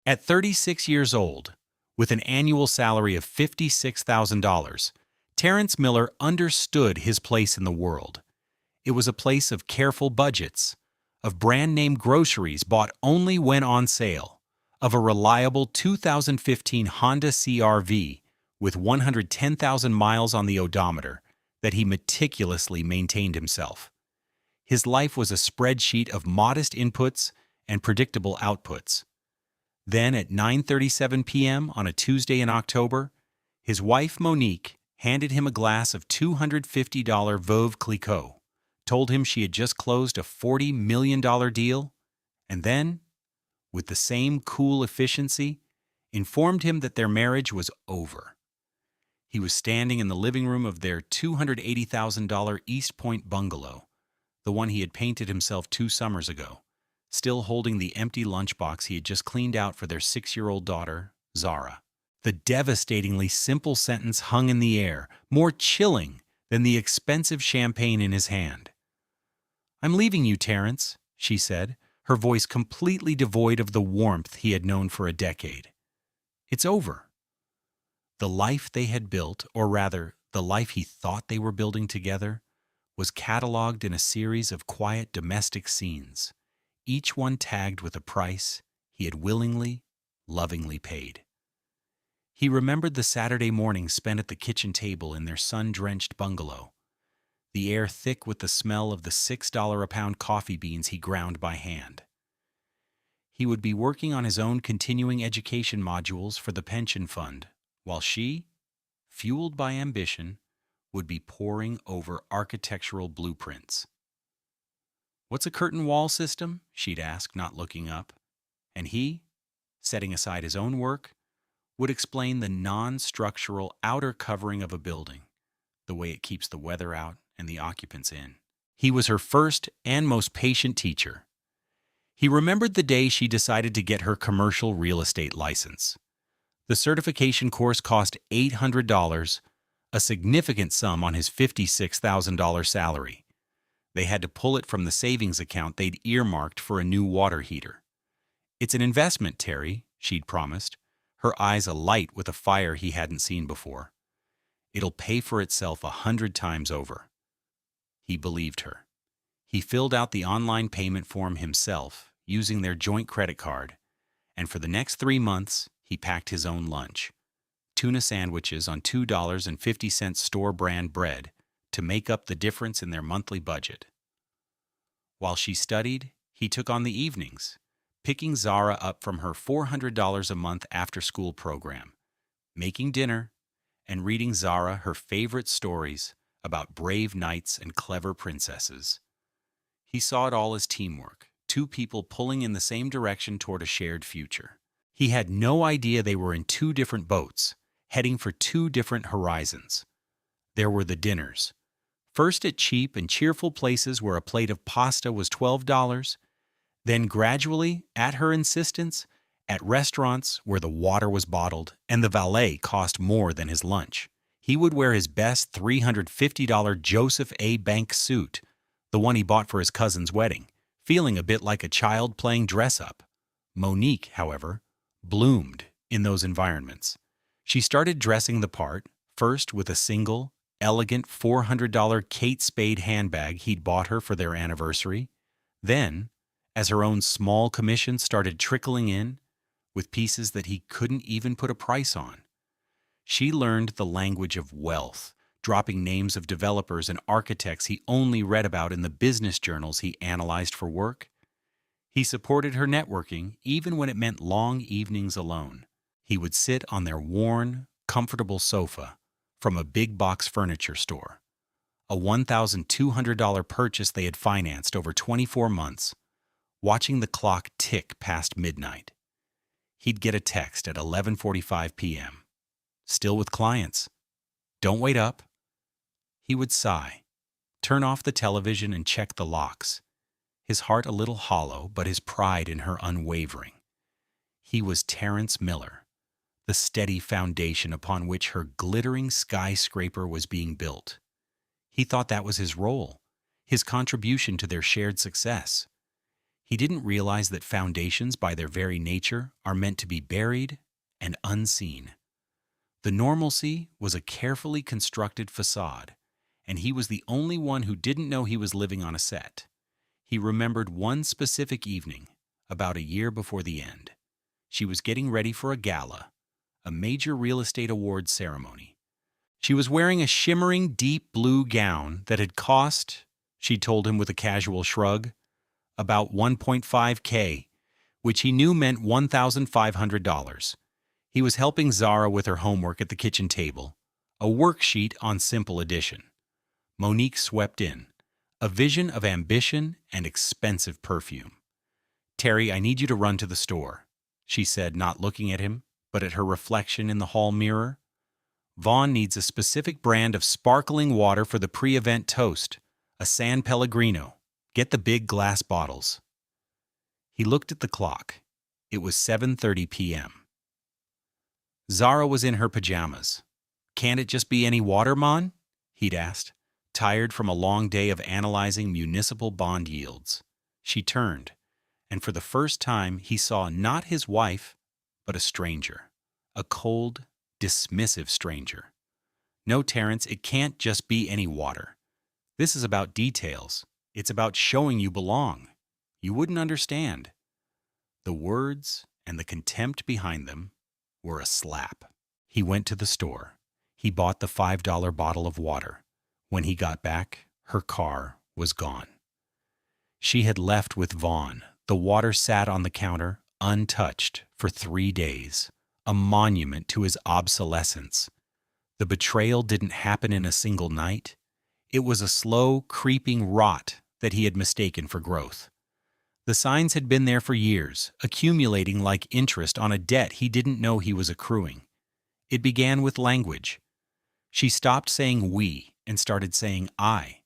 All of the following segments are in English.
At 36 years old, with an annual salary of $56,000, Terrence Miller understood his place in the world. It was a place of careful budgets, of brand-name groceries bought only when on sale, of a reliable 2015 Honda CR-V with 110,000 miles on the odometer that he meticulously maintained himself. His life was a spreadsheet of modest inputs and predictable outputs. Then at 9:37 p.m. on a Tuesday in October, his wife Monique handed him a glass of $250 Veuve Clicquot, told him she had just closed a $40 million deal, and then, with the same cool efficiency, informed him that their marriage was over. He was standing in the living room of their $280,000 East Point bungalow, the one he had painted himself 2 summers ago, still holding the empty lunchbox he had just cleaned out for their 6-year-old daughter, Zara. The devastatingly simple sentence hung in the air, more chilling than the expensive champagne in his hand. "I'm leaving you, Terrence," she said, her voice completely devoid of the warmth he had known for a decade. "It's over." The life they had built, or rather, the life he thought they were building together, was cataloged in a series of quiet domestic scenes, each one tagged with a price he had willingly, lovingly paid. He remembered the Saturday mornings spent at the kitchen table in their sun-drenched bungalow, the air thick with the smell of the $6 a pound coffee beans he ground by hand. He would be working on his own continuing education modules for the pension fund, while she, fueled by ambition, would be poring over architectural blueprints. "What's a curtain wall system?" she'd ask, not looking up. And he, setting aside his own work, would explain the non-structural outer covering of a building, the way it keeps the weather out and the occupants in. He was her first and most patient teacher. He remembered the day she decided to get her commercial real estate license. The certification course cost $800, a significant sum on his $56,000 salary. They had to pull it from the savings account they'd earmarked for a new water heater. "It's an investment, Terry," she'd promised, her eyes alight with a fire he hadn't seen before. "It'll pay for itself 100 times over." He believed her. He filled out the online payment form himself, using their joint credit card, and for the next 3 months, he packed his own lunch. Tuna sandwiches on $2.50 store-brand bread to make up the difference in their monthly budget. While she studied, he took on the evenings, picking Zara up from her $400 a month after-school program, making dinner, and reading Zara her favorite stories about brave knights and clever princesses. He saw it all as teamwork, 2 people pulling in the same direction toward a shared future. He had no idea they were in 2 different boats, heading for 2 different horizons. There were the dinners, first at cheap and cheerful places where a plate of pasta was $12, then gradually, at her insistence, at restaurants where the water was bottled and the valet cost more than his lunch. He would wear his best $350 Joseph A. Banks suit, the one he bought for his cousin's wedding, feeling a bit like a child playing dress-up. Monique, however, bloomed in those environments. She started dressing the part, first with a single, elegant $400 Kate Spade handbag he'd bought her for their anniversary. Then, as her own small commission started trickling in, with pieces that he couldn't even put a price on, she learned the language of wealth, dropping names of developers and architects he only read about in the business journals he analyzed for work. He supported her networking even when it meant long evenings alone. He would sit on their worn, comfortable sofa from a big box furniture store, a $1,200 purchase they had financed over 24 months, watching the clock tick past midnight. He'd get a text at 11:45 p.m. "Still with clients. Don't wait up." He would sigh, turn off the television and check the locks, his heart a little hollow, but his pride in her unwavering. He was Terrence Miller, the steady foundation upon which her glittering skyscraper was being built. He thought that was his role, his contribution to their shared success. He didn't realize that foundations, by their very nature, are meant to be buried and unseen. The normalcy was a carefully constructed facade, and he was the only one who didn't know he was living on a set. He remembered one specific evening, about a year before the end. She was getting ready for a gala, a major real estate awards ceremony. She was wearing a shimmering deep blue gown that had cost, she told him with a casual shrug, about $1.5K, which he knew meant $1,500. He was helping Zara with her homework at the kitchen table, a worksheet on simple addition. Monique swept in, a vision of ambition and expensive perfume. "Terry, I need you to run to the store," she said, not looking at him, but at her reflection in the hall mirror. "Vaughn needs a specific brand of sparkling water for the pre-event toast, a San Pellegrino. Get the big glass bottles." He looked at the clock. It was 7:30 p.m. Zara was in her pajamas. "Can't it just be any water, Mon?" he'd asked, tired from a long day of analyzing municipal bond yields. She turned, and for the first time he saw not his wife, but a stranger. A cold, dismissive stranger. "No, Terrence, it can't just be any water. This is about details. It's about showing you belong. You wouldn't understand." The words and the contempt behind them were a slap. He went to the store. He bought the $5 bottle of water. When he got back, her car was gone. She had left with Vaughn. The water sat on the counter, untouched, for 3 days, a monument to his obsolescence. The betrayal didn't happen in a single night. It was a slow, creeping rot that he had mistaken for growth. The signs had been there for years, accumulating like interest on a debt he didn't know he was accruing. It began with language. She stopped saying we and started saying I.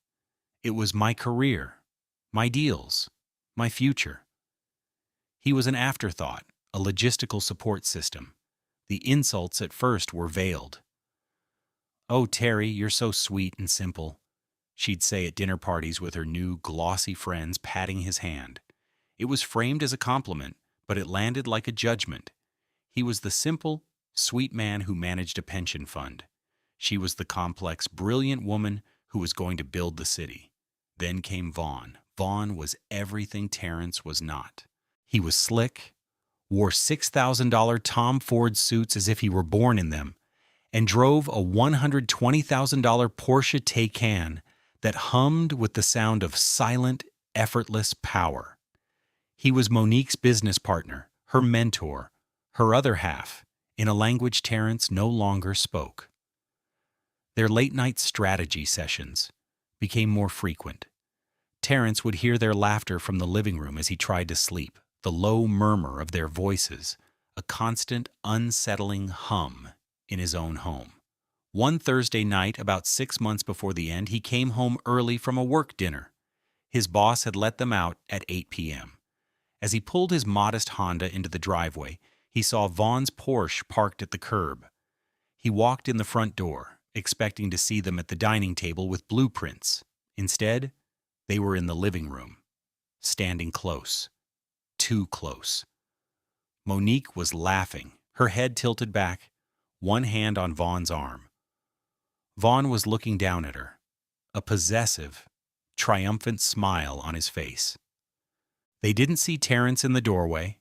It was my career, my deals, my future. He was an afterthought, a logistical support system. The insults at first were veiled. "Oh, Terry, you're so sweet and simple," she'd say at dinner parties with her new, glossy friends, patting his hand. It was framed as a compliment, but it landed like a judgment. He was the simple, sweet man who managed a pension fund. She was the complex, brilliant woman who was going to build the city. Then came Vaughn. Vaughn was everything Terrence was not. He was slick, wore $6,000 Tom Ford suits as if he were born in them, and drove a $120,000 Porsche Taycan that hummed with the sound of silent, effortless power. He was Monique's business partner, her mentor, her other half, in a language Terrence no longer spoke. Their late-night strategy sessions became more frequent. Terrence would hear their laughter from the living room as he tried to sleep, the low murmur of their voices, a constant, unsettling hum in his own home. One Thursday night, about 6 months before the end, he came home early from a work dinner. His boss had let them out at 8 p.m. As he pulled his modest Honda into the driveway, he saw Vaughn's Porsche parked at the curb. He walked in the front door, expecting to see them at the dining table with blueprints. Instead, they were in the living room, standing close, too close. Monique was laughing, her head tilted back, one hand on Vaughn's arm. Vaughn was looking down at her, a possessive, triumphant smile on his face. They didn't see Terrence in the doorway.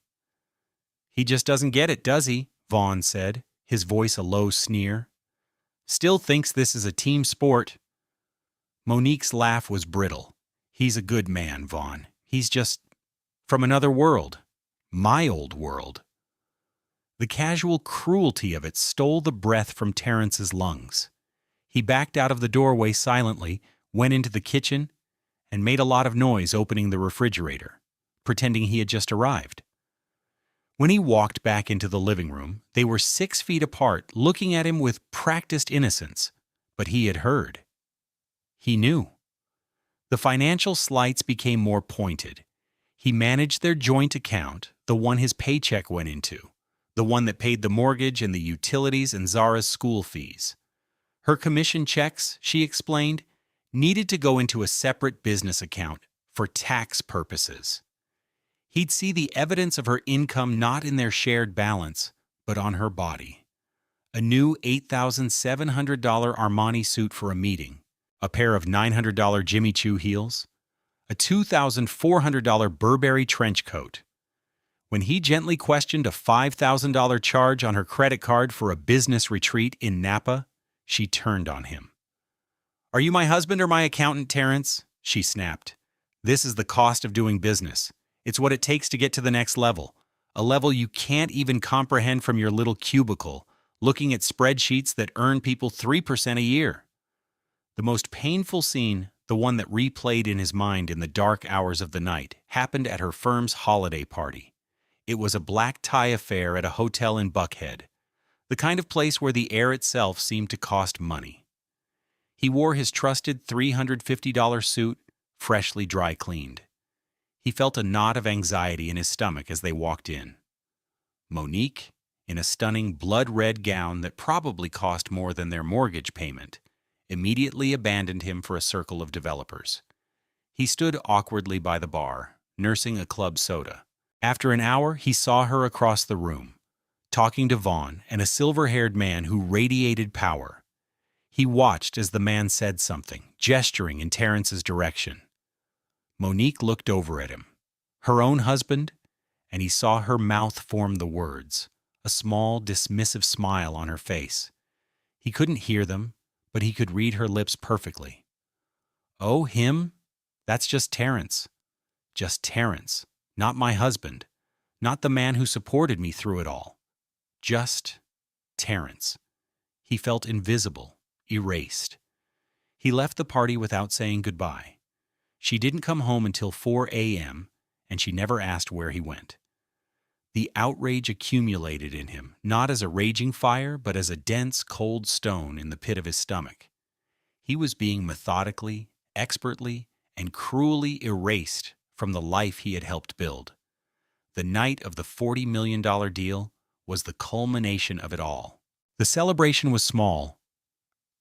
"He just doesn't get it, does he?" Vaughn said, his voice a low sneer. "Still thinks this is a team sport." Monique's laugh was brittle. "He's a good man, Vaughn. He's just from another world. My old world." The casual cruelty of it stole the breath from Terrence's lungs. He backed out of the doorway silently, went into the kitchen, and made a lot of noise opening the refrigerator, pretending he had just arrived. When he walked back into the living room, they were 6 feet apart, looking at him with practiced innocence. But he had heard. He knew. The financial slights became more pointed. He managed their joint account, the one his paycheck went into, the one that paid the mortgage and the utilities and Zara's school fees. Her commission checks, she explained, needed to go into a separate business account for tax purposes. He'd see the evidence of her income not in their shared balance, but on her body. A new $8,700 Armani suit for a meeting, a pair of $900 Jimmy Choo heels, a $2,400 Burberry trench coat. When he gently questioned a $5,000 charge on her credit card for a business retreat in Napa, she turned on him. "Are you my husband or my accountant, Terrence?" she snapped. "This is the cost of doing business. It's what it takes to get to the next level, a level you can't even comprehend from your little cubicle, looking at spreadsheets that earn people 3% a year." The most painful scene, the one that replayed in his mind in the dark hours of the night, happened at her firm's holiday party. It was a black tie affair at a hotel in Buckhead, the kind of place where the air itself seemed to cost money. He wore his trusted $350 suit, freshly dry cleaned. He felt a knot of anxiety in his stomach as they walked in. Monique, in a stunning blood-red gown that probably cost more than their mortgage payment, immediately abandoned him for a circle of developers. He stood awkwardly by the bar, nursing a club soda. After an hour, he saw her across the room, talking to Vaughn and a silver-haired man who radiated power. He watched as the man said something, gesturing in Terrence's direction. Monique looked over at him. Her own husband? And he saw her mouth form the words, a small, dismissive smile on her face. He couldn't hear them, but he could read her lips perfectly. "Oh, him? That's just Terrence. Just Terrence. Not my husband. Not the man who supported me through it all. Just Terrence." He felt invisible, erased. He left the party without saying goodbye. She didn't come home until 4 a.m., and she never asked where he went. The outrage accumulated in him, not as a raging fire, but as a dense, cold stone in the pit of his stomach. He was being methodically, expertly, and cruelly erased from the life he had helped build. The night of the $40 million deal was the culmination of it all. The celebration was small,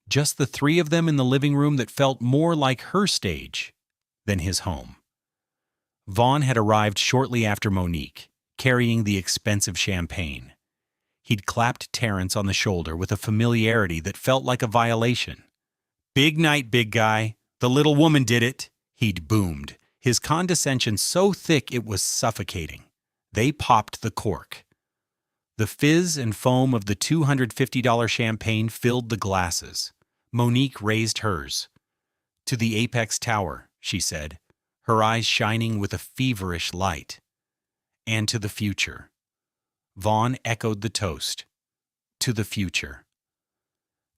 just the three of them in the living room that felt more like her stage than his home. Vaughn had arrived shortly after Monique, carrying the expensive champagne. He'd clapped Terrence on the shoulder with a familiarity that felt like a violation. "Big night, big guy. The little woman did it," he'd boomed, his condescension so thick it was suffocating. They popped the cork. The fizz and foam of the $250 champagne filled the glasses. Monique raised hers. "To the Apex Tower," she said, her eyes shining with a feverish light. "And to the future." Vaughn echoed the toast. "To the future."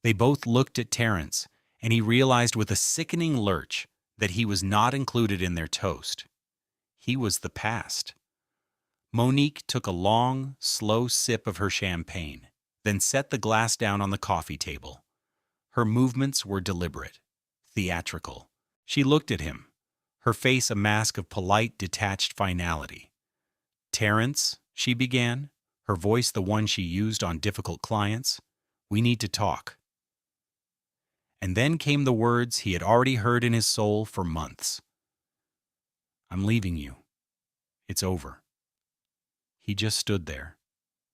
They both looked at Terrence, and he realized with a sickening lurch that he was not included in their toast. He was the past. Monique took a long, slow sip of her champagne, then set the glass down on the coffee table. Her movements were deliberate, theatrical. She looked at him, her face a mask of polite, detached finality. "Terrence," she began, her voice the one she used on difficult clients, "we need to talk." And then came the words he had already heard in his soul for months. "I'm leaving you. It's over." He just stood there,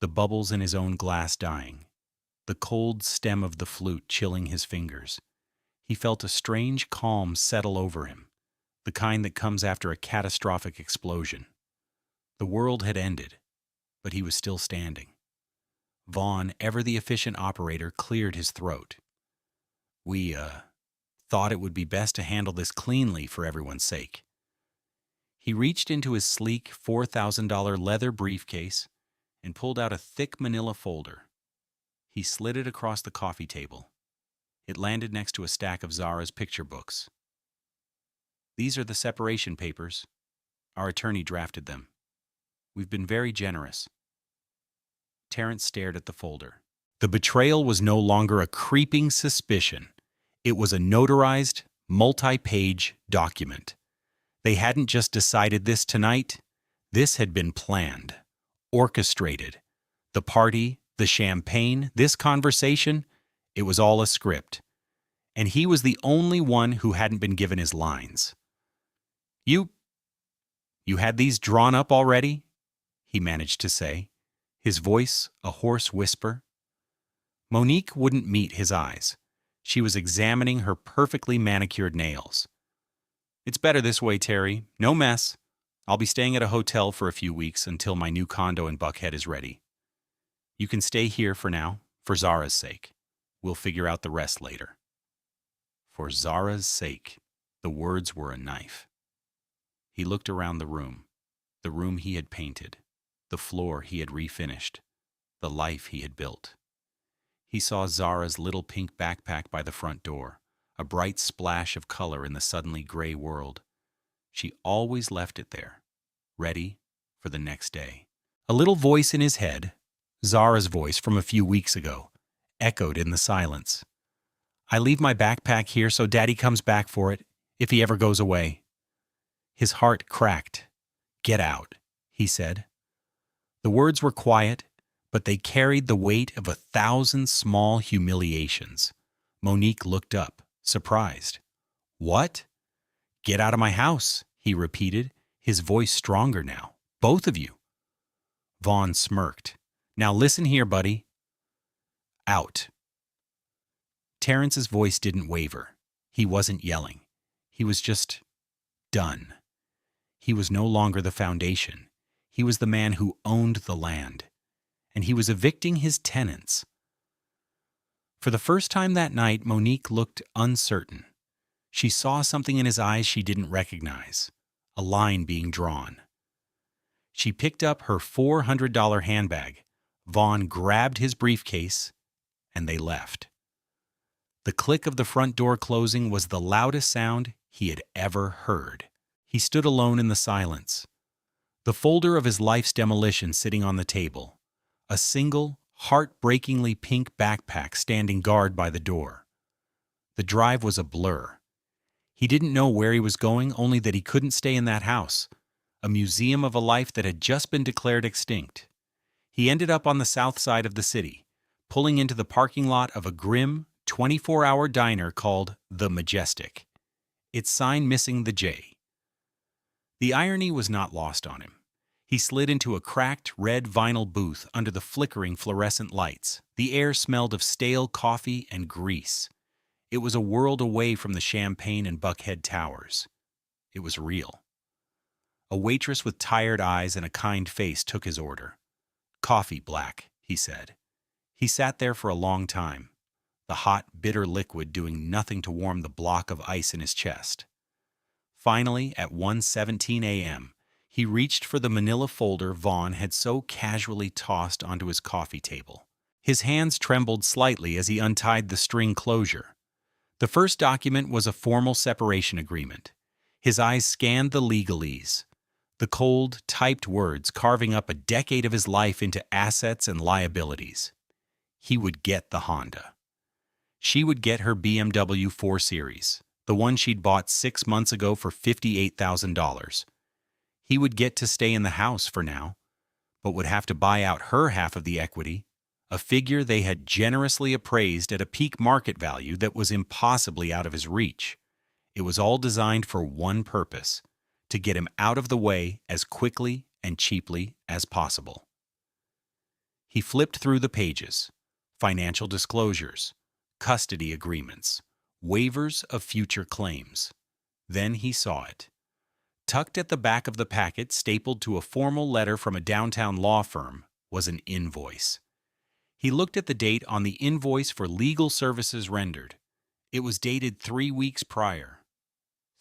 the bubbles in his own glass dying, the cold stem of the flute chilling his fingers. He felt a strange calm settle over him, the kind that comes after a catastrophic explosion. The world had ended, but he was still standing. Vaughn, ever the efficient operator, cleared his throat. "We, thought it would be best to handle this cleanly for everyone's sake." He reached into his sleek $4,000 leather briefcase and pulled out a thick manila folder. He slid it across the coffee table. It landed next to a stack of Zara's picture books. "These are the separation papers. Our attorney drafted them. We've been very generous." Terrence stared at the folder. The betrayal was no longer a creeping suspicion. It was a notarized, multi-page document. They hadn't just decided this tonight. This had been planned, orchestrated. The party, the champagne, this conversation, it was all a script. And he was the only one who hadn't been given his lines. You You had these drawn up already? He managed to say, his voice a hoarse whisper. Monique wouldn't meet his eyes. She was examining her perfectly manicured nails. It's better this way, Terry. No mess. I'll be staying at a hotel for a few weeks until my new condo in Buckhead is ready. You can stay here for now, for Zara's sake. We'll figure out the rest later. For Zara's sake, the words were a knife. He looked around the room he had painted, the floor he had refinished, the life he had built. He saw Zara's little pink backpack by the front door, a bright splash of color in the suddenly gray world. She always left it there, ready for the next day. A little voice in his head, Zara's voice from a few weeks ago, echoed in the silence. I leave my backpack here so Daddy comes back for it, if he ever goes away. His heart cracked. Get out, he said. The words were quiet, but they carried the weight of 1,000 small humiliations. Monique looked up, surprised. What? Get out of my house, he repeated, his voice stronger now. Both of you. Vaughn smirked. Now listen here, buddy. Out. Terrence's voice didn't waver. He wasn't yelling. He was just done. He was no longer the foundation. He was the man who owned the land. And he was evicting his tenants. For the first time that night, Monique looked uncertain. She saw something in his eyes she didn't recognize, a line being drawn. She picked up her $400 handbag. Vaughn grabbed his briefcase, and they left. The click of the front door closing was the loudest sound he had ever heard. He stood alone in the silence, the folder of his life's demolition sitting on the table, a single, heartbreakingly pink backpack standing guard by the door. The drive was a blur. He didn't know where he was going, only that he couldn't stay in that house, a museum of a life that had just been declared extinct. He ended up on the south side of the city, pulling into the parking lot of a grim, 24-hour diner called The Majestic, its sign missing the J. The irony was not lost on him. He slid into a cracked red vinyl booth under the flickering fluorescent lights. The air smelled of stale coffee and grease. It was a world away from the Champagne and Buckhead Towers. It was real. A waitress with tired eyes and a kind face took his order. Coffee black, he said. He sat there for a long time, the hot, bitter liquid doing nothing to warm the block of ice in his chest. Finally, at 1:17 a.m., he reached for the manila folder Vaughn had so casually tossed onto his coffee table. His hands trembled slightly as he untied the string closure. The first document was a formal separation agreement. His eyes scanned the legalese, the cold, typed words carving up a decade of his life into assets and liabilities. He would get the Honda. She would get her BMW 4 Series, the one she'd bought 6 months ago for $58,000. He would get to stay in the house for now, but would have to buy out her half of the equity, a figure they had generously appraised at a peak market value that was impossibly out of his reach. It was all designed for one purpose, to get him out of the way as quickly and cheaply as possible. He flipped through the pages: financial disclosures, custody agreements, waivers of future claims. Then he saw it. Tucked at the back of the packet, stapled to a formal letter from a downtown law firm, was an invoice. He looked at the date on the invoice for legal services rendered. It was dated 3 weeks prior.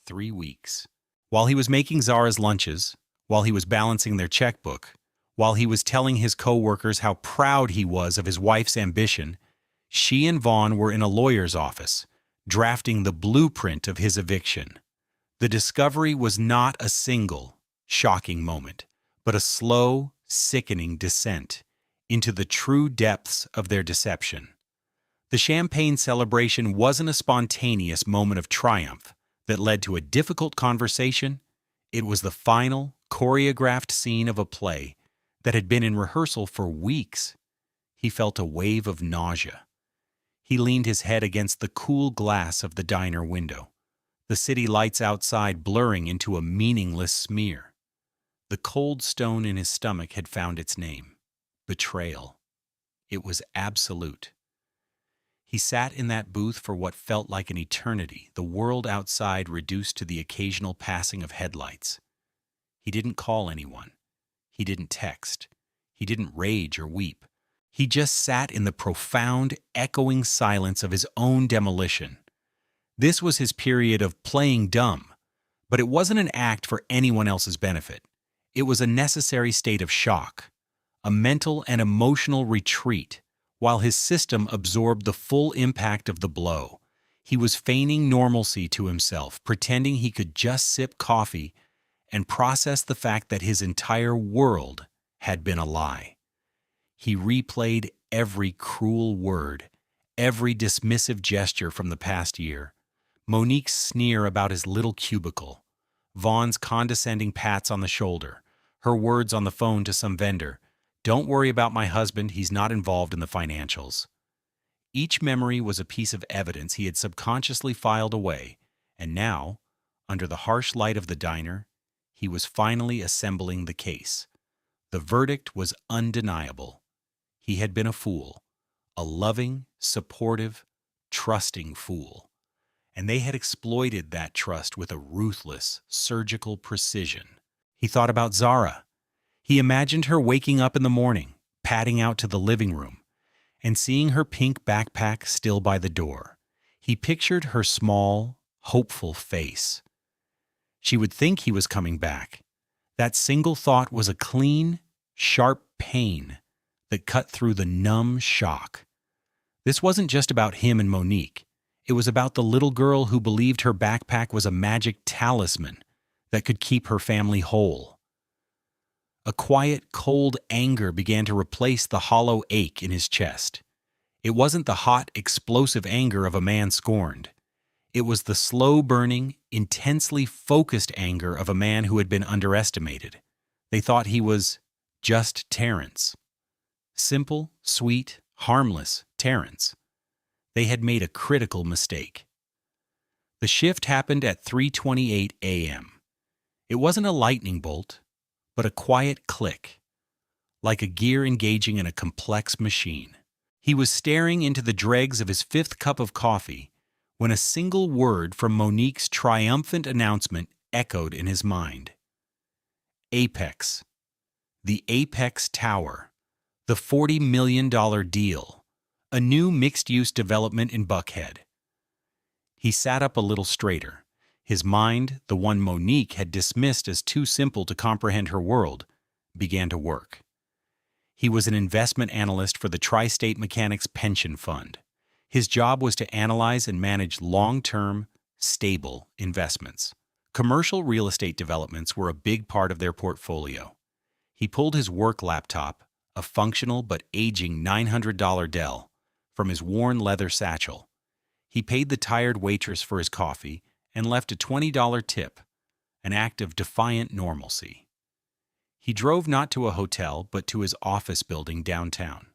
3 weeks. While he was making Zara's lunches, while he was balancing their checkbook, while he was telling his co-workers how proud he was of his wife's ambition, she and Vaughn were in a lawyer's office, drafting the blueprint of his eviction. The discovery was not a single, shocking moment, but a slow, sickening descent into the true depths of their deception. The champagne celebration wasn't a spontaneous moment of triumph that led to a difficult conversation. It was the final, choreographed scene of a play that had been in rehearsal for weeks. He felt a wave of nausea. He leaned his head against the cool glass of the diner window, the city lights outside blurring into a meaningless smear. The cold stone in his stomach had found its name: betrayal. It was absolute. He sat in that booth for what felt like an eternity, the world outside reduced to the occasional passing of headlights. He didn't call anyone. He didn't text. He didn't rage or weep. He just sat in the profound, echoing silence of his own demolition. This was his period of playing dumb, but it wasn't an act for anyone else's benefit. It was a necessary state of shock, a mental and emotional retreat. While his system absorbed the full impact of the blow, he was feigning normalcy to himself, pretending he could just sip coffee and process the fact that his entire world had been a lie. He replayed every cruel word, every dismissive gesture from the past year, Monique's sneer about his little cubicle, Vaughn's condescending pats on the shoulder, her words on the phone to some vendor, "Don't worry about my husband, he's not involved in the financials." Each memory was a piece of evidence he had subconsciously filed away, and now, under the harsh light of the diner, he was finally assembling the case. The verdict was undeniable. He had been a fool, a loving, supportive, trusting fool, and they had exploited that trust with a ruthless, surgical precision. He thought about Zara. He imagined her waking up in the morning, padding out to the living room, and seeing her pink backpack still by the door. He pictured her small, hopeful face. She would think he was coming back. That single thought was a clean, sharp pain that cut through the numb shock. This wasn't just about him and Monique. It was about the little girl who believed her backpack was a magic talisman that could keep her family whole. A quiet, cold anger began to replace the hollow ache in his chest. It wasn't the hot, explosive anger of a man scorned. It was the slow-burning, intensely focused anger of a man who had been underestimated. They thought he was just Terrence. Simple, sweet, harmless Terrence. They had made a critical mistake. The shift happened at 3:28 a.m. It wasn't a lightning bolt, but a quiet click, like a gear engaging in a complex machine. He was staring into the dregs of his fifth cup of coffee when a single word from Monique's triumphant announcement echoed in his mind. Apex. The Apex Tower. The $40 million deal. A new mixed-use development in Buckhead. He sat up a little straighter. His mind, the one Monique had dismissed as too simple to comprehend her world, began to work. He was an investment analyst for the Tri-State Mechanics Pension Fund. His job was to analyze and manage long-term, stable investments. Commercial real estate developments were a big part of their portfolio. He pulled his work laptop, a functional but aging $900 Dell, from his worn leather satchel. He paid the tired waitress for his coffee and left a $20 tip, an act of defiant normalcy. He drove not to a hotel, but to his office building downtown.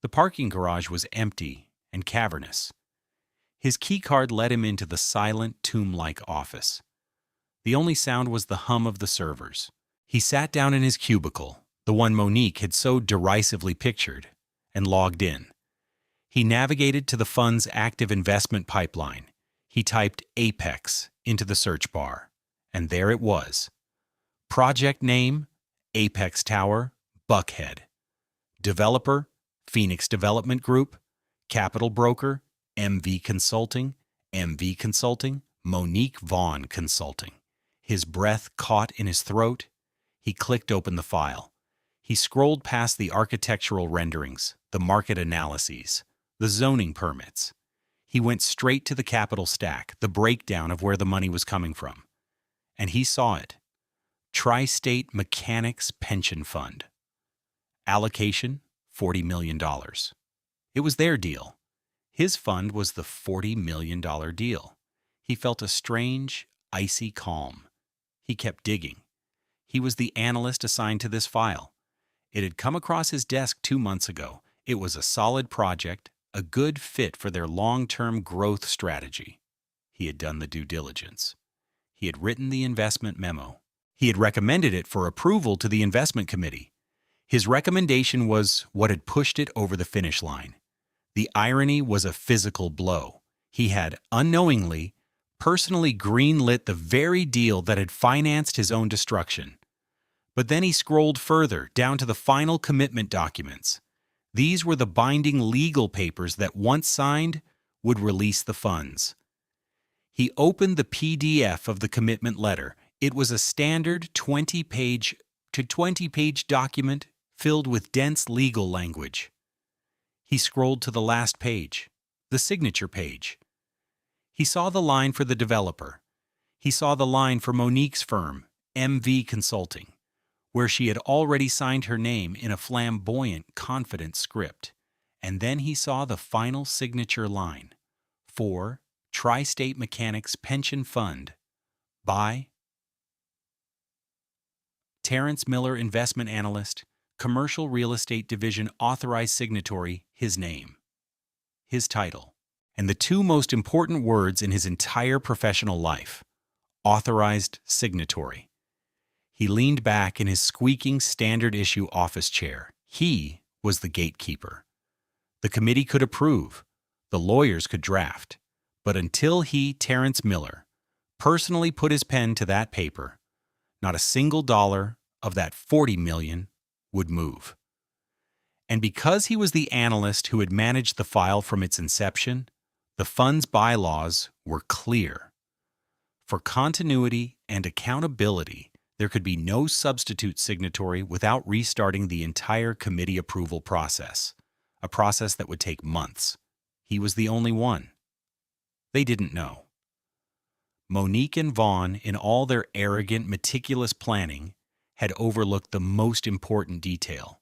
The parking garage was empty and cavernous. His keycard led him into the silent, tomb-like office. The only sound was the hum of the servers. He sat down in his cubicle, the one Monique had so derisively pictured, and logged in. He navigated to the fund's active investment pipeline. He typed Apex into the search bar, and there it was. Project name, Apex Tower, Buckhead. Developer, Phoenix Development Group. Capital broker, MV Consulting, Monique Vaughn Consulting. His breath caught in his throat. He clicked open the file. He scrolled past the architectural renderings, the market analyses, the zoning permits. He went straight to the capital stack, the breakdown of where the money was coming from. And he saw it. Tri-State Mechanics Pension Fund. Allocation, $40 million. It was their deal. His fund was the $40 million deal. He felt a strange, icy calm. He kept digging. He was the analyst assigned to this file. It had come across his desk 2 months ago. It was a solid project, a good fit for their long-term growth strategy. He had done the due diligence. He had written the investment memo. He had recommended it for approval to the investment committee. His recommendation was what had pushed it over the finish line. The irony was a physical blow. He had, unknowingly, personally greenlit the very deal that had financed his own destruction. But then he scrolled further, down to the final commitment documents. These were the binding legal papers that, once signed, would release the funds. He opened the PDF of the commitment letter. It was a standard 20-page document filled with dense legal language. He scrolled to the last page, the signature page. He saw the line for the developer. He saw the line for Monique's firm, MV Consulting, where she had already signed her name in a flamboyant, confident script. And then he saw the final signature line, for Tri-State Mechanics Pension Fund, by Terrence Miller, Investment Analyst, Commercial Real Estate Division Authorized Signatory, his name, his title, and the two most important words in his entire professional life, Authorized Signatory. He leaned back in his squeaking standard-issue office chair. He was the gatekeeper. The committee could approve. The lawyers could draft. But until he, Terrence Miller, personally put his pen to that paper, not a single dollar of that $40 million would move. And because he was the analyst who had managed the file from its inception, the fund's bylaws were clear. For continuity and accountability, there could be no substitute signatory without restarting the entire committee approval process, a process that would take months. He was the only one. They didn't know. Monique and Vaughn, in all their arrogant, meticulous planning, had overlooked the most important detail.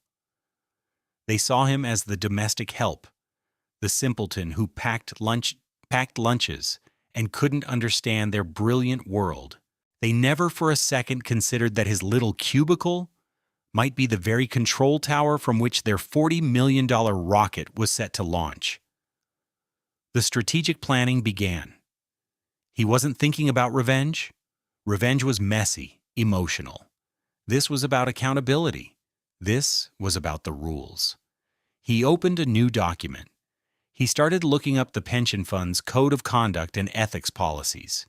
They saw him as the domestic help, the simpleton who packed lunches and couldn't understand their brilliant world. They never for a second considered that his little cubicle might be the very control tower from which their $40 million rocket was set to launch. The strategic planning began. He wasn't thinking about revenge. Revenge was messy, emotional. This was about accountability. This was about the rules. He opened a new document. He started looking up the pension fund's code of conduct and ethics policies.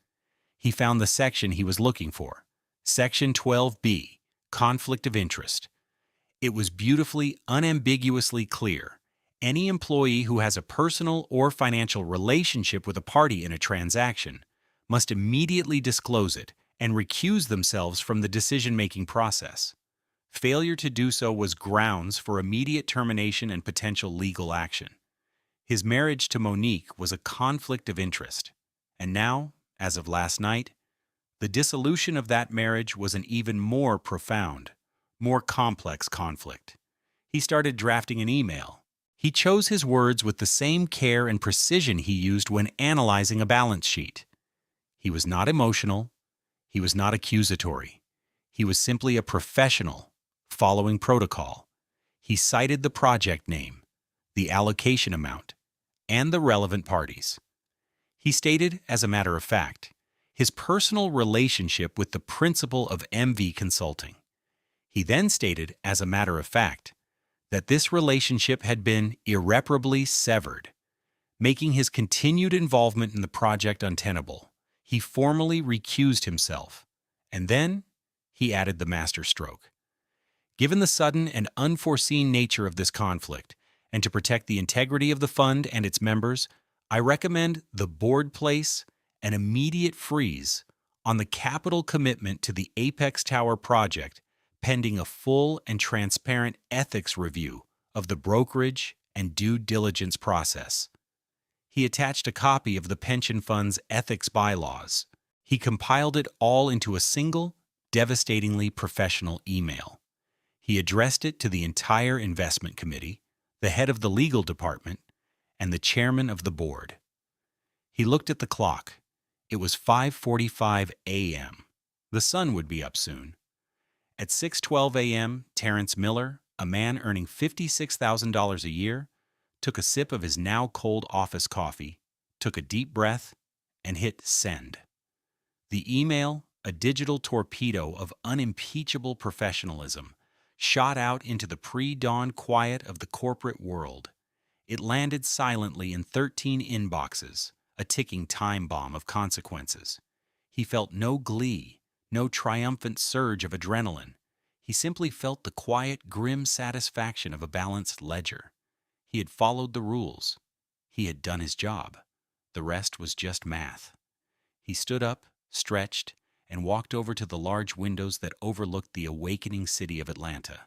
He found the section he was looking for, Section 12B, Conflict of Interest. It was beautifully, unambiguously clear. Any employee who has a personal or financial relationship with a party in a transaction must immediately disclose it and recuse themselves from the decision-making process. Failure to do so was grounds for immediate termination and potential legal action. His marriage to Monique was a conflict of interest, and now, as of last night, the dissolution of that marriage was an even more profound, more complex conflict. He started drafting an email. He chose his words with the same care and precision he used when analyzing a balance sheet. He was not emotional. He was not accusatory. He was simply a professional, following protocol. He cited the project name, the allocation amount, and the relevant parties. He stated, as a matter of fact, his personal relationship with the principal of MV Consulting. He then stated, as a matter of fact, that this relationship had been irreparably severed, making his continued involvement in the project untenable. He formally recused himself, and then he added the masterstroke. Given the sudden and unforeseen nature of this conflict, and to protect the integrity of the fund and its members, I recommend the board place an immediate freeze on the capital commitment to the Apex Tower project pending a full and transparent ethics review of the brokerage and due diligence process. He attached a copy of the pension fund's ethics bylaws. He compiled it all into a single, devastatingly professional email. He addressed it to the entire investment committee, the head of the legal department, and the chairman of the board. He looked at the clock. It was 5:45 a.m. The sun would be up soon. At 6:12 a.m., Terrence Miller, a man earning $56,000 a year, took a sip of his now cold office coffee, took a deep breath, and hit send. The email, a digital torpedo of unimpeachable professionalism, shot out into the pre-dawn quiet of the corporate world. It landed silently in 13 inboxes, a ticking time bomb of consequences. He felt no glee, no triumphant surge of adrenaline. He simply felt the quiet, grim satisfaction of a balanced ledger. He had followed the rules. He had done his job. The rest was just math. He stood up, stretched, and walked over to the large windows that overlooked the awakening city of Atlanta.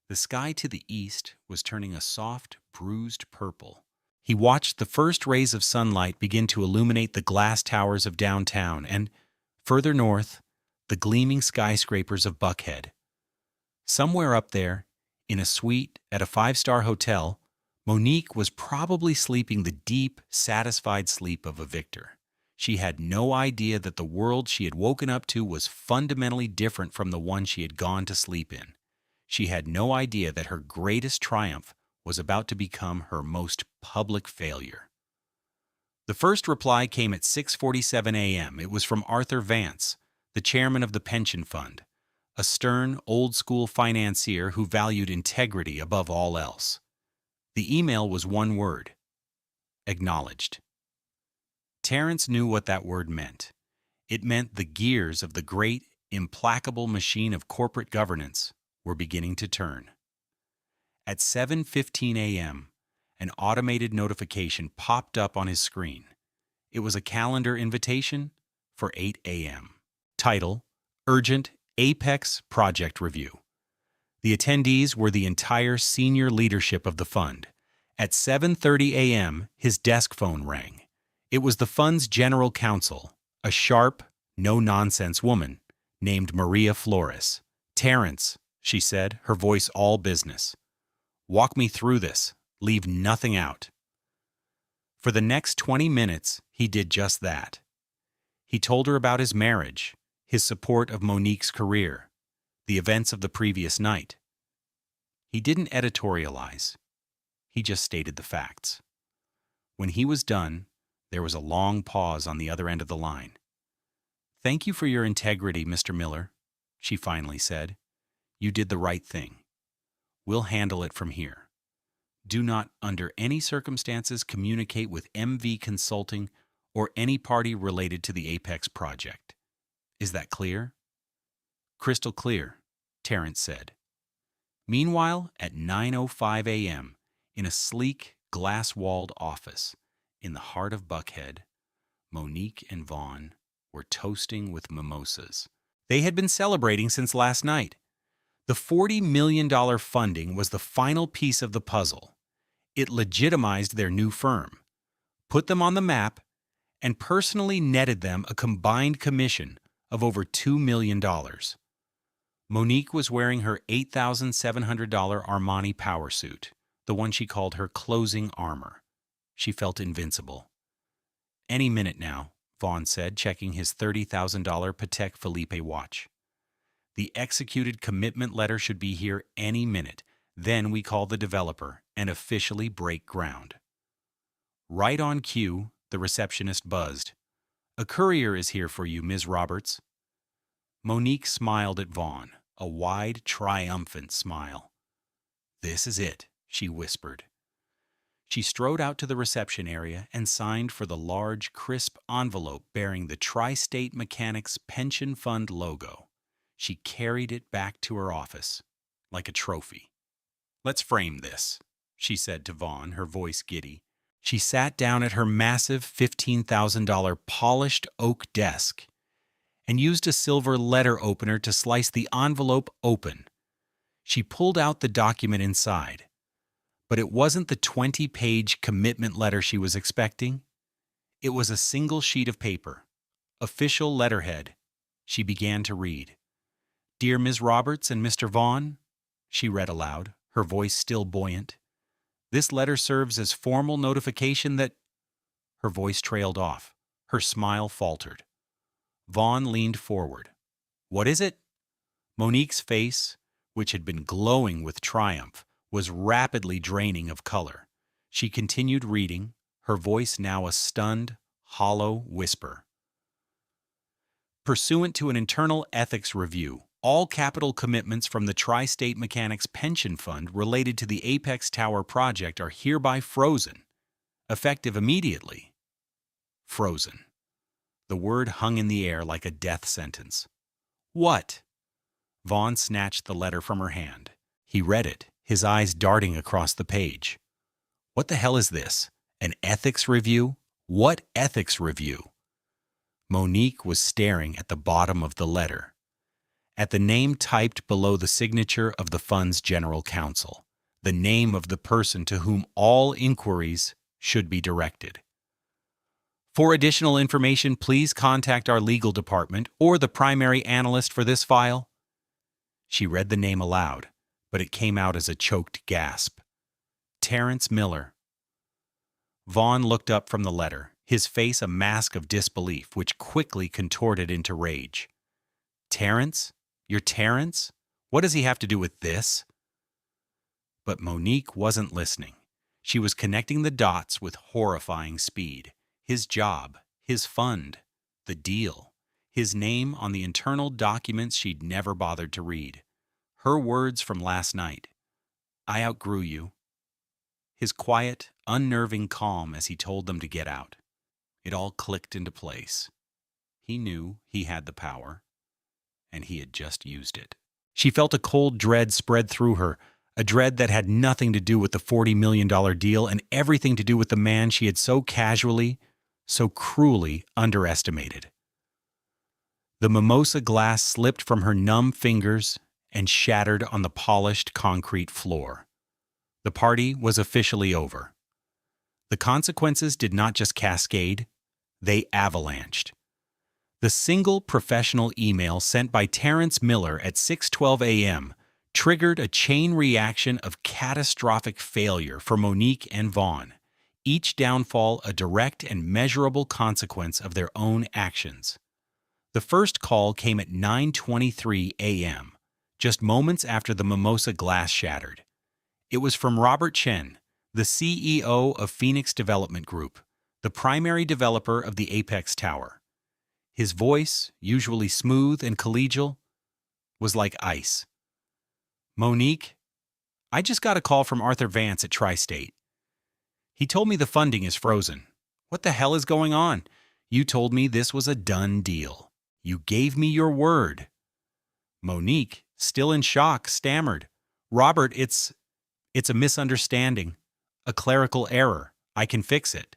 The sky to the east was turning a soft, bruised purple. He watched the first rays of sunlight begin to illuminate the glass towers of downtown and, further north, the gleaming skyscrapers of Buckhead. Somewhere up there, in a suite at a five-star hotel, Monique was probably sleeping the deep, satisfied sleep of a victor. She had no idea that the world she had woken up to was fundamentally different from the one she had gone to sleep in. She had no idea that her greatest triumph was about to become her most public failure. The first reply came at 6:47 a.m. It was from Arthur Vance, the chairman of the pension fund, a stern, old-school financier who valued integrity above all else. The email was one word: acknowledged. Terrence knew what that word meant. It meant the gears of the great, implacable machine of corporate governance were beginning to turn. At 7:15 a.m., an automated notification popped up on his screen. It was a calendar invitation for 8 a.m. Title: Urgent Apex Project Review. The attendees were the entire senior leadership of the fund. At 7:30 a.m., his desk phone rang. It was the fund's general counsel, a sharp, no-nonsense woman named Maria Flores. "Terrence," she said, her voice all business. "Walk me through this. Leave nothing out." For the next 20 minutes, he did just that. He told her about his marriage, his support of Monique's career, the events of the previous night. He didn't editorialize. He just stated the facts. When he was done, there was a long pause on the other end of the line. "Thank you for your integrity, Mr. Miller," she finally said. "You did the right thing. We'll handle it from here. Do not, under any circumstances, communicate with MV Consulting or any party related to the Apex project. Is that clear?" "Crystal clear," Terrence said. Meanwhile, at 9:05 a.m., in a sleek, glass-walled office in the heart of Buckhead, Monique and Vaughn were toasting with mimosas. They had been celebrating since last night. The $40 million funding was the final piece of the puzzle. It legitimized their new firm, put them on the map, and personally netted them a combined commission of over $2 million. Monique was wearing her $8,700 Armani power suit, the one she called her closing armor. She felt invincible. "Any minute now," Vaughn said, checking his $30,000 Patek Philippe watch. "The executed commitment letter should be here any minute. Then we call the developer and officially break ground." Right on cue, the receptionist buzzed. "A courier is here for you, Ms. Roberts." Monique smiled at Vaughn, a wide, triumphant smile. "This is it," she whispered. She strode out to the reception area and signed for the large, crisp envelope bearing the Tri-State Mechanics Pension Fund logo. She carried it back to her office, like a trophy. "Let's frame this," she said to Vaughn, her voice giddy. She sat down at her massive $15,000 polished oak desk and used a silver letter opener to slice the envelope open. She pulled out the document inside. But it wasn't the 20-page commitment letter she was expecting. It was a single sheet of paper, official letterhead. She began to read. "Dear Ms. Roberts and Mr. Vaughn," she read aloud, her voice still buoyant. "This letter serves as formal notification that—" Her voice trailed off. Her smile faltered. Vaughn leaned forward. "What is it?" Monique's face, which had been glowing with triumph, was rapidly draining of color. She continued reading, her voice now a stunned, hollow whisper. Pursuant to an internal ethics review, all capital commitments from the Tri-State Mechanics Pension Fund related to the Apex Tower project are hereby frozen, effective immediately. Frozen. The word hung in the air like a death sentence. What? Vaughn snatched the letter from her hand. He read it, his eyes darting across the page. What the hell is this? An ethics review? What ethics review? Monique was staring at the bottom of the letter, at the name typed below the signature of the fund's general counsel, the name of the person to whom all inquiries should be directed. For additional information, please contact our legal department or the primary analyst for this file. She read the name aloud, but it came out as a choked gasp. Terrence Miller. Vaughn looked up from the letter, his face a mask of disbelief which quickly contorted into rage. Terrence? You're Terrence? What does he have to do with this? But Monique wasn't listening. She was connecting the dots with horrifying speed. His job, his fund, the deal, his name on the internal documents she'd never bothered to read. Her words from last night. I outgrew you. His quiet, unnerving calm as he told them to get out. It all clicked into place. He knew he had the power, and he had just used it. She felt a cold dread spread through her, a dread that had nothing to do with the $40 million deal and everything to do with the man she had so casually, so cruelly underestimated. The mimosa glass slipped from her numb fingers and shattered on the polished concrete floor. The party was officially over. The consequences did not just cascade, they avalanched. The single professional email sent by Terrence Miller at 6:12 a.m. triggered a chain reaction of catastrophic failure for Monique and Vaughn, each downfall a direct and measurable consequence of their own actions. The first call came at 9:23 a.m., just moments after the mimosa glass shattered. It was from Robert Chen, the CEO of Phoenix Development Group, the primary developer of the Apex Tower. His voice, usually smooth and collegial, was like ice. Monique, I just got a call from Arthur Vance at Tri-State. He told me the funding is frozen. What the hell is going on? You told me this was a done deal. You gave me your word. Monique, still in shock, stammered. Robert, it's a misunderstanding. A clerical error. I can fix it.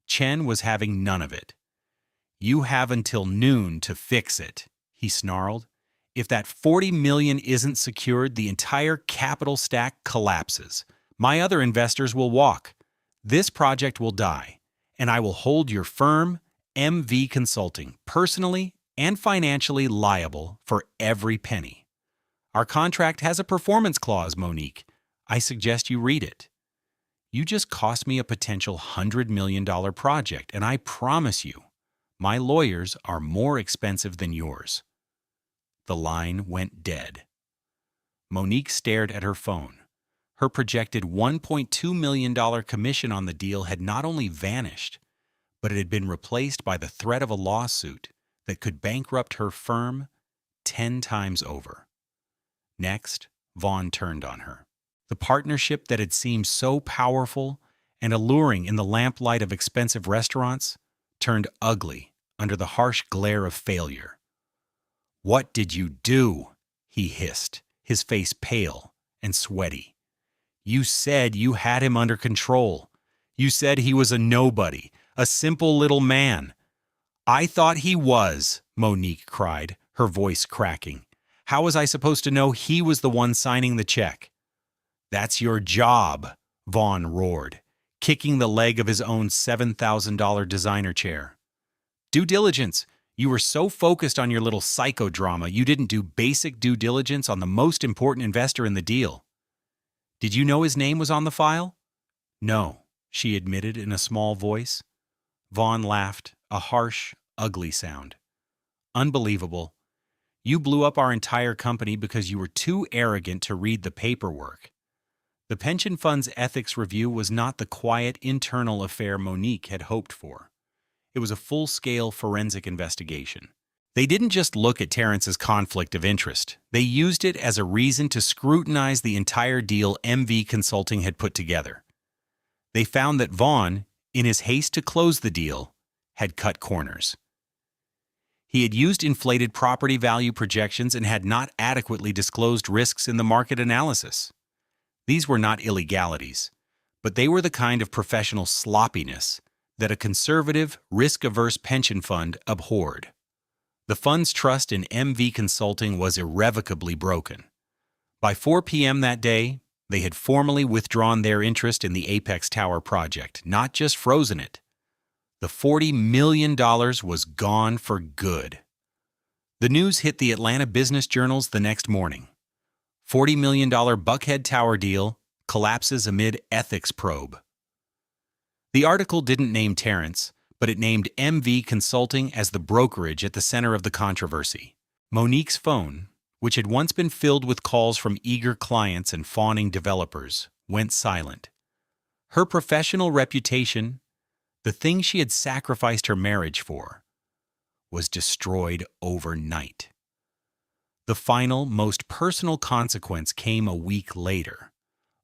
Chen was having none of it. You have until noon to fix it, he snarled. If that $40 million isn't secured, the entire capital stack collapses. My other investors will walk. This project will die, and I will hold your firm, MV Consulting, personally and financially liable for every penny. Our contract has a performance clause, Monique. I suggest you read it. You just cost me a potential $100 million project, and I promise you, my lawyers are more expensive than yours. The line went dead. Monique stared at her phone. Her projected $1.2 million commission on the deal had not only vanished, but it had been replaced by the threat of a lawsuit that could bankrupt her firm 10 times over. Next, Vaughn turned on her. The partnership that had seemed so powerful and alluring in the lamplight of expensive restaurants turned ugly under the harsh glare of failure. What did you do? He hissed, his face pale and sweaty. You said you had him under control. You said he was a nobody, a simple little man. I thought he was, Monique cried, her voice cracking. How was I supposed to know he was the one signing the check? That's your job, Vaughn roared, kicking the leg of his own $7,000 designer chair. Due diligence. You were so focused on your little psychodrama, you didn't do basic due diligence on the most important investor in the deal. Did you know his name was on the file? No, she admitted in a small voice. Vaughn laughed, a harsh, ugly sound. Unbelievable. You blew up our entire company because you were too arrogant to read the paperwork. The pension fund's ethics review was not the quiet internal affair Monique had hoped for. It was a full-scale forensic investigation. They didn't just look at Terrence's conflict of interest. They used it as a reason to scrutinize the entire deal MV Consulting had put together. They found that Vaughn, in his haste to close the deal, had cut corners. He had used inflated property value projections and had not adequately disclosed risks in the market analysis. These were not illegalities, but they were the kind of professional sloppiness that a conservative, risk-averse pension fund abhorred. The fund's trust in MV Consulting was irrevocably broken. By 4 p.m. that day, they had formally withdrawn their interest in the Apex Tower project, not just frozen it. The $40 million was gone for good. The news hit the Atlanta business journals the next morning. $40 million Buckhead Tower deal collapses amid ethics probe. The article didn't name Terrence, but it named MV Consulting as the brokerage at the center of the controversy. Monique's phone, which had once been filled with calls from eager clients and fawning developers, went silent. Her professional reputation, the thing she had sacrificed her marriage for, was destroyed overnight. The final, most personal consequence came a week later.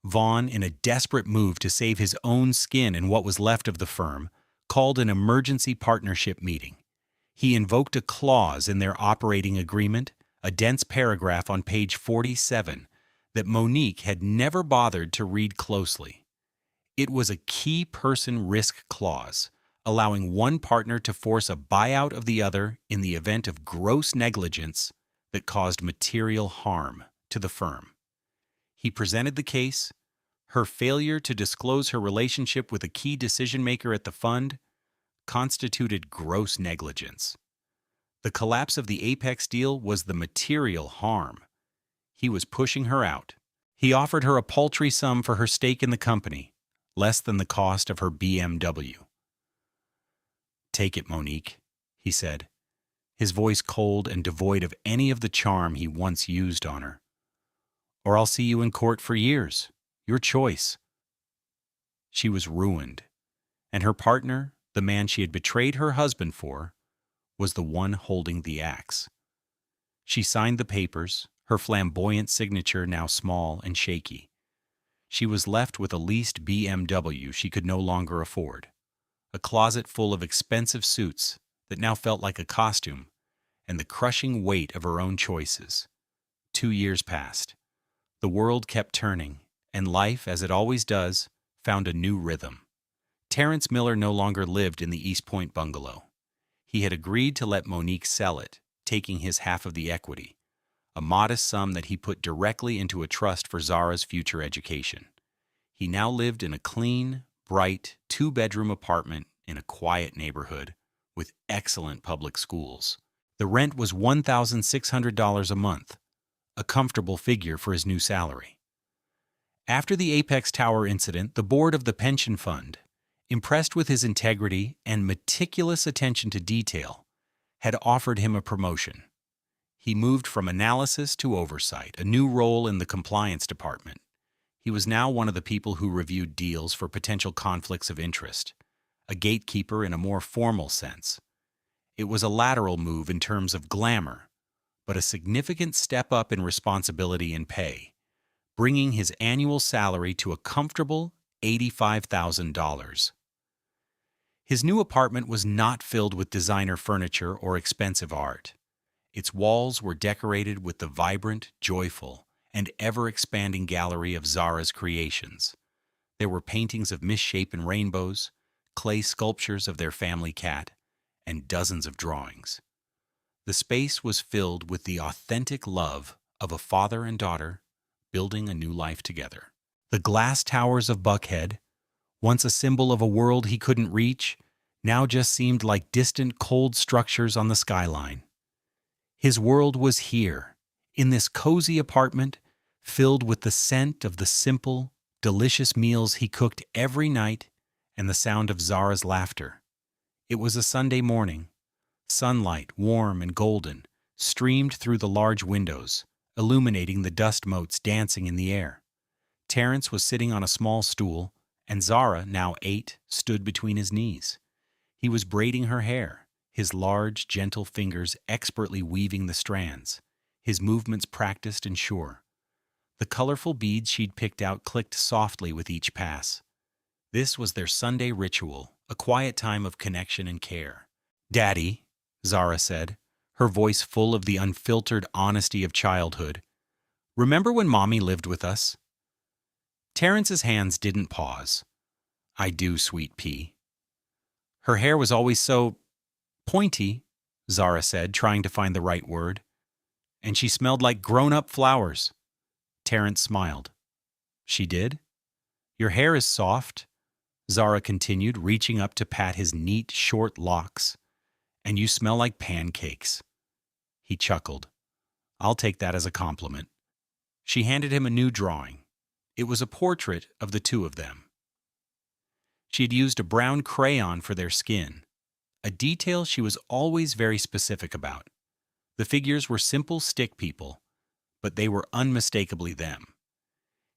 Vaughn, in a desperate move to save his own skin and what was left of the firm, called an emergency partnership meeting. He invoked a clause in their operating agreement, a dense paragraph on page 47, that Monique had never bothered to read closely. It was a key person risk clause, allowing one partner to force a buyout of the other in the event of gross negligence that caused material harm to the firm. He presented the case. Her failure to disclose her relationship with a key decision-maker at the fund constituted gross negligence. The collapse of the Apex deal was the material harm. He was pushing her out. He offered her a paltry sum for her stake in the company, less than the cost of her BMW. "Take it, Monique," he said, his voice cold and devoid of any of the charm he once used on her. "Or I'll see you in court for years. Your choice." She was ruined, and her partner, the man she had betrayed her husband for, was the one holding the axe. She signed the papers, her flamboyant signature now small and shaky. She was left with a leased BMW she could no longer afford, a closet full of expensive suits that now felt like a costume, and the crushing weight of her own choices. 2 years passed. The world kept turning, and life, as it always does, found a new rhythm. Terrence Miller no longer lived in the East Point bungalow. He had agreed to let Monique sell it, taking his half of the equity, a modest sum that he put directly into a trust for Zara's future education. He now lived in a clean, bright, 2-bedroom apartment in a quiet neighborhood with excellent public schools. The rent was $1,600 a month, a comfortable figure for his new salary. After the Apex Tower incident, the board of the pension fund, impressed with his integrity and meticulous attention to detail, had offered him a promotion. He moved from analysis to oversight, a new role in the compliance department. He was now one of the people who reviewed deals for potential conflicts of interest, a gatekeeper in a more formal sense. It was a lateral move in terms of glamour, but a significant step up in responsibility and pay, bringing his annual salary to a comfortable $85,000. His new apartment was not filled with designer furniture or expensive art. Its walls were decorated with the vibrant, joyful, and ever-expanding gallery of Zara's creations. There were paintings of misshapen rainbows, clay sculptures of their family cat, and dozens of drawings. The space was filled with the authentic love of a father and daughter building a new life together. The glass towers of Buckhead, once a symbol of a world he couldn't reach, now just seemed like distant, cold structures on the skyline. His world was here, in this cozy apartment, filled with the scent of the simple, delicious meals he cooked every night and the sound of Zara's laughter. It was a Sunday morning. Sunlight, warm and golden, streamed through the large windows, illuminating the dust motes dancing in the air. Terrence was sitting on a small stool, and Zara, now 8, stood between his knees. He was braiding her hair, his large, gentle fingers expertly weaving the strands, his movements practiced and sure. The colorful beads she'd picked out clicked softly with each pass. This was their Sunday ritual, a quiet time of connection and care. "Daddy," Zara said, her voice full of the unfiltered honesty of childhood, "remember when Mommy lived with us?" Terrence's hands didn't pause. "I do, sweet pea." "Her hair was always so pointy," Zara said, trying to find the right word. "And she smelled like grown-up flowers." Terrence smiled. "She did? Your hair is soft," Zara continued, reaching up to pat his neat, short locks. "And you smell like pancakes." He chuckled. "I'll take that as a compliment." She handed him a new drawing. It was a portrait of the two of them. She had used a brown crayon for their skin, a detail she was always very specific about. The figures were simple stick people, but they were unmistakably them.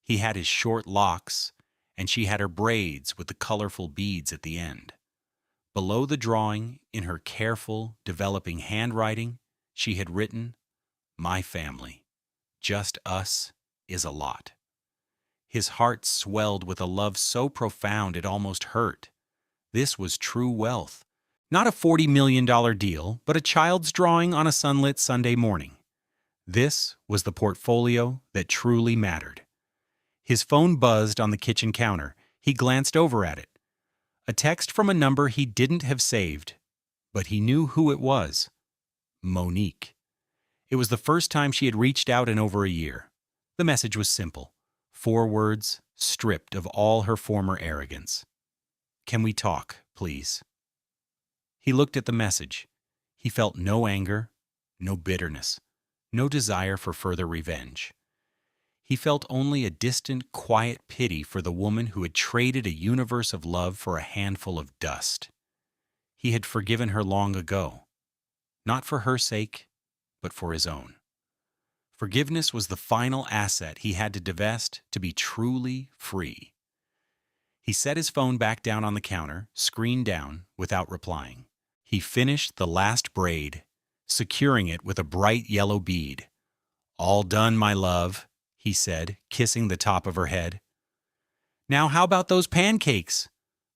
He had his short locks, and she had her braids with the colorful beads at the end. Below the drawing, in her careful, developing handwriting, she had written, "My family. Just us is a lot." His heart swelled with a love so profound it almost hurt. This was true wealth. Not a $40 million deal, but a child's drawing on a sunlit Sunday morning. This was the portfolio that truly mattered. His phone buzzed on the kitchen counter. He glanced over at it. A text from a number he didn't have saved, but he knew who it was. Monique. It was the first time she had reached out in over a year. The message was simple. 4 words, stripped of all her former arrogance. "Can we talk, please?" He looked at the message. He felt no anger, no bitterness, no desire for further revenge. He felt only a distant, quiet pity for the woman who had traded a universe of love for a handful of dust. He had forgiven her long ago, not for her sake, but for his own. Forgiveness was the final asset he had to divest to be truly free. He set his phone back down on the counter, screen down, without replying. He finished the last braid, securing it with a bright yellow bead. "All done, my love," he said, kissing the top of her head. "Now how about those pancakes?"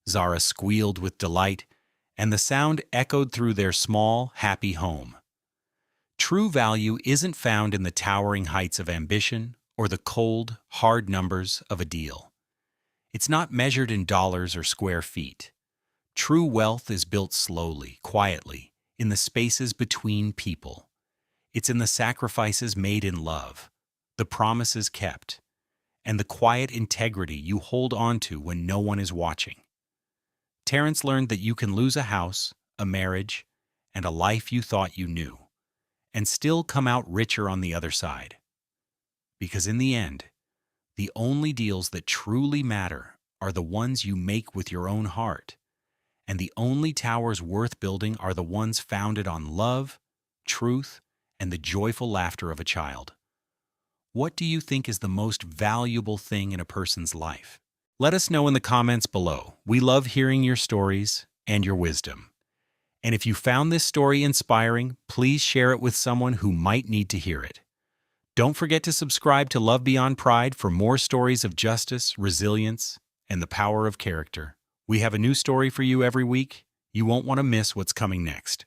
Zara squealed with delight, and the sound echoed through their small, happy home. True value isn't found in the towering heights of ambition or the cold, hard numbers of a deal. It's not measured in dollars or square feet. True wealth is built slowly, quietly, in the spaces between people. It's in the sacrifices made in love, the promises kept, and the quiet integrity you hold on to when no one is watching. Terrence learned that you can lose a house, a marriage, and a life you thought you knew, and still come out richer on the other side. Because in the end, the only deals that truly matter are the ones you make with your own heart, and the only towers worth building are the ones founded on love, truth, and the joyful laughter of a child. What do you think is the most valuable thing in a person's life? Let us know in the comments below. We love hearing your stories and your wisdom. And if you found this story inspiring, please share it with someone who might need to hear it. Don't forget to subscribe to Love Beyond Pride for more stories of justice, resilience, and the power of character. We have a new story for you every week. You won't want to miss what's coming next.